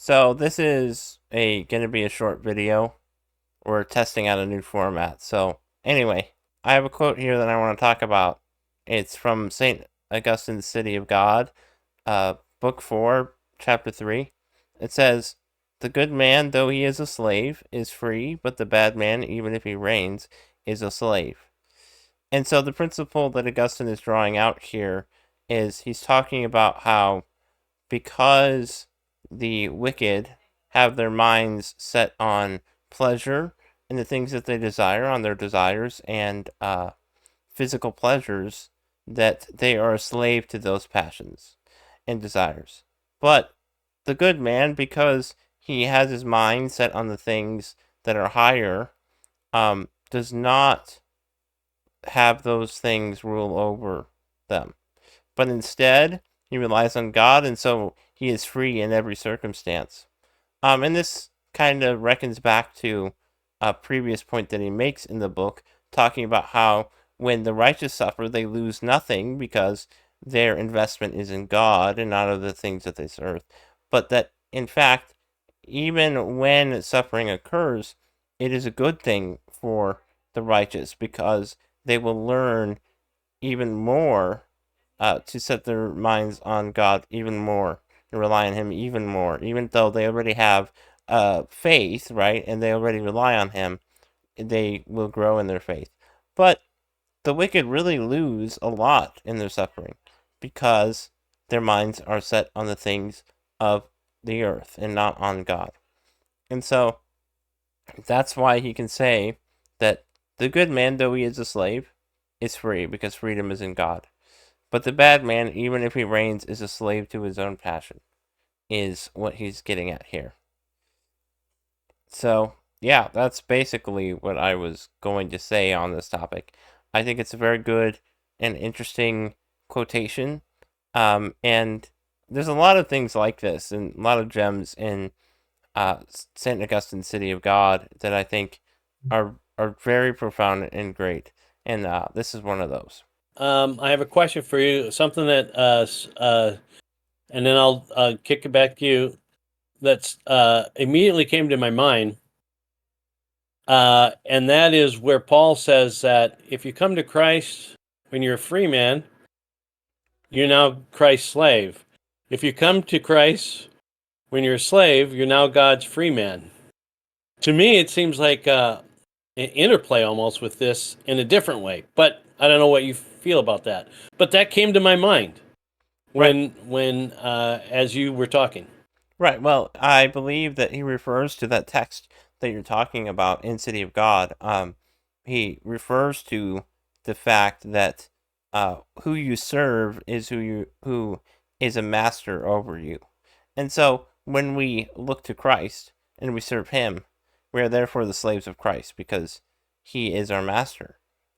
So this is going to be a short video. We're testing out a new format. So anyway, I have a quote here that I want to talk about. It's from St. Augustine's City of God, Book 4, Chapter 3. It says, "The good man, though he is a slave, is free, but the bad man, even if he reigns, is a slave." And so the principle that Augustine is drawing out here is he's talking about how because the wicked have their minds set on pleasure and the things that they desire, on their desires and physical pleasures, that they are a slave to those passions and desires. But the good man, because he has his mind set on the things that are higher, does not have those things rule over them. But instead, he relies on God, and so he is free in every circumstance. And this kind of reckons back to a previous point that he makes in the book, talking about how when the righteous suffer, they lose nothing because their investment is in God and not of the things of this earth. But that, in fact, even when suffering occurs, it is a good thing for the righteous because they will learn even more to set their minds on God even more and rely on Him even more, even though they already have faith, right? And they already rely on Him, they will grow in their faith. But the wicked really lose a lot in their suffering because their minds are set on the things of the earth and not on God. And so that's why he can say that the good man, though he is a slave, is free because freedom is in God. But the bad man, even if he reigns, is a slave to his own passion, is what he's getting at here. So, yeah, that's basically what I was going to say on this topic. I think it's a very good and interesting quotation. And there's a lot of things like this and a lot of gems in St. Augustine's City of God that I think are very profound and great. And this is one of those. I have a question for you. Something that, and then I'll kick it back to you. That's immediately came to my mind, and that is where Paul says that if you come to Christ when you're a free man, you're now Christ's slave. If you come to Christ when you're a slave, you're now God's free man. To me, it seems like an interplay almost with this in a different way, but I don't know what you feel about that. But that came to my mind when as you were talking. Right. Well, I believe that he refers to that text that you're talking about in City of God. He refers to the fact that who you serve is who is a master over you. And so when we look to Christ and we serve him, we are therefore the slaves of Christ because he is our master.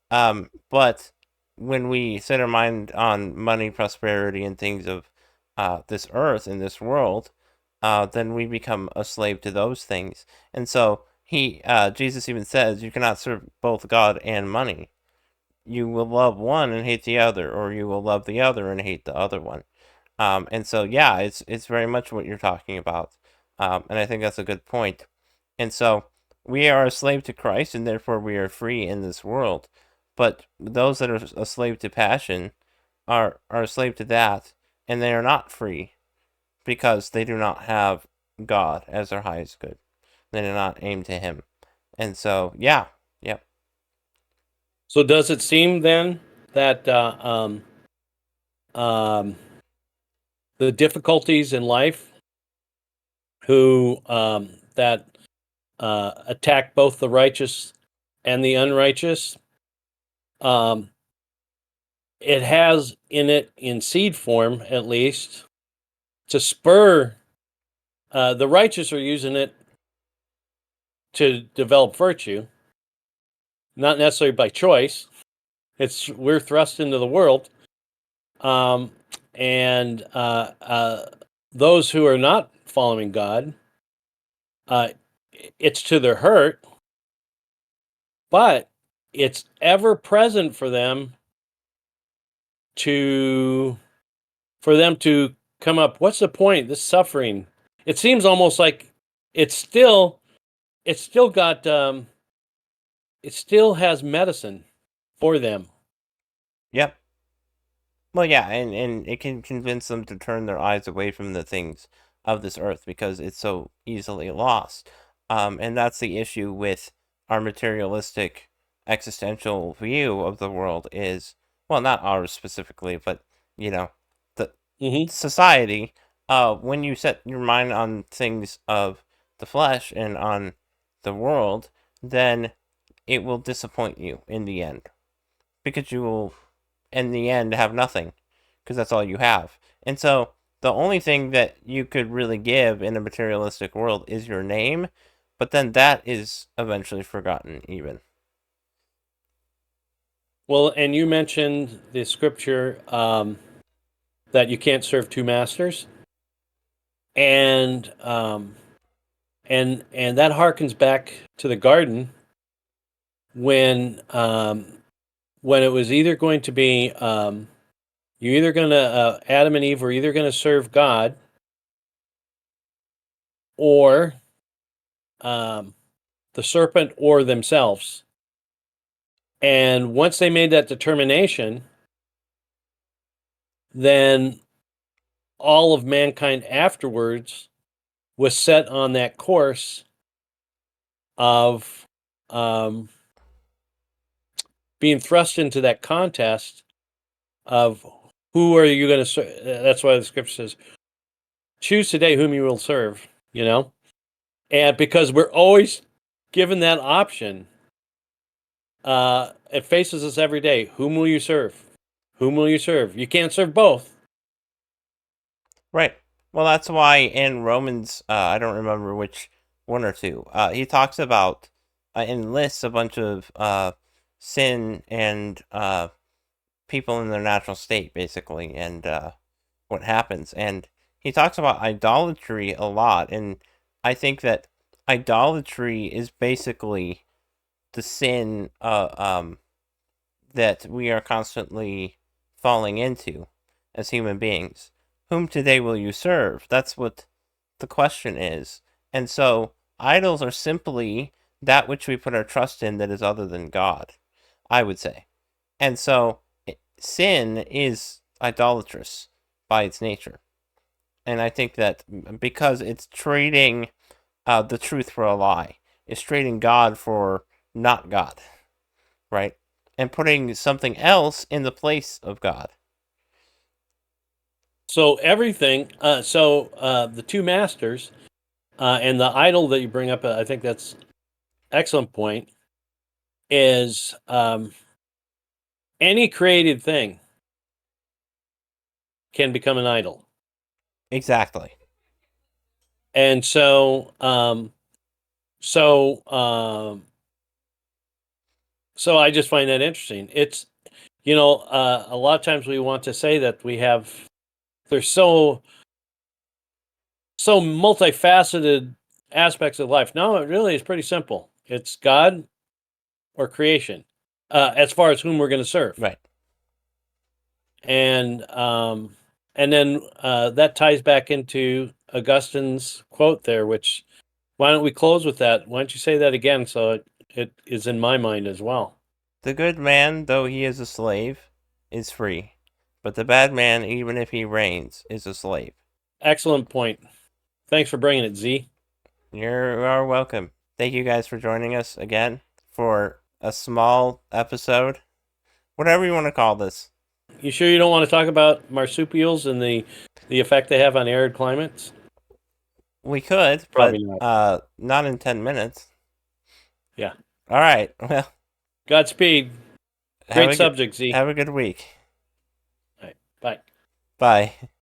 But when we set our mind on money, prosperity, and things of this earth and this world, then we become a slave to those things. And so Jesus even says, you cannot serve both God and money. You will love one and hate the other, or you will love the other and hate the other one. And so, yeah, it's very much what you're talking about. And I think that's a good point. And so we are a slave to Christ, and therefore we are free in this world. But those that are a slave to passion are a slave to that, and they are not free because they do not have God as their highest good. They do not aim to Him. And so, yeah, yep. So does it seem then that the difficulties in life who that attack both the righteous and the unrighteous, um, it has in it, in seed form at least, to spur the righteous are using it to develop virtue, not necessarily by choice. It's we're thrust into the world, um, and those who are not following God, uh, it's to their hurt, but it's ever present for them to come up. What's the point? This suffering, It seems almost like it's still it's still got it still has medicine for them. Yep. Well, yeah, and it can convince them to turn their eyes away from the things of this earth because it's so easily lost. And that's the issue with our materialistic existential view of the world is, well, not ours specifically, but, you know, the Mm-hmm. society, when you set your mind on things of the flesh and on the world, then it will disappoint you in the end because you will in the end have nothing because that's all you have. And so the only thing that you could really give in a materialistic world is your name, but then that is eventually forgotten even. Well, and you mentioned the scripture that you can't serve two masters, and and that harkens back to the garden when it was either going to be you're either going to Adam and Eve were either going to serve God or um, the serpent or themselves. And once they made that determination, then all of mankind afterwards was set on that course of um, being thrust into that contest of who are you going to serve. That's why the scripture says, choose today whom you will serve, you know? And because we're always given that option, it faces us every day. Whom will you serve? Whom will you serve? You can't serve both. Right. Well, that's why in Romans, I don't remember which one or two, he talks about and lists a bunch of sin and people in their natural state, basically, and what happens. And he talks about idolatry a lot. And I think that idolatry is basically the sin that we are constantly falling into as human beings. Whom today will you serve? That's what the question is. And so idols are simply that which we put our trust in that is other than God, I would say. And so sin is idolatrous by its nature. And I think that because it's trading the truth for a lie, it's trading God for not God, right? And putting something else in the place of God. So everything, the two masters and the idol that you bring up, I think that's excellent point, is any created thing can become an idol. Exactly. And so, so I just find that interesting. It's, a lot of times we want to say that there's so multifaceted aspects of life. No, it really is pretty simple. It's God or creation, as far as whom we're going to serve. Right. And then that ties back into Augustine's quote there, which why don't we close with that? Why don't you say that again so it is in my mind as well? The good man, though he is a slave, is free. But the bad man, even if he reigns, is a slave. Excellent point. Thanks for bringing it, Z. You are welcome. Thank you guys for joining us again for a small episode, whatever you want to call this. You sure you don't want to talk about marsupials and the effect they have on arid climates? We could, Probably but not. not in 10 minutes. Yeah. All right. Well, Godspeed. have Great a good subject, Z. have a good week. All right. Bye. Bye.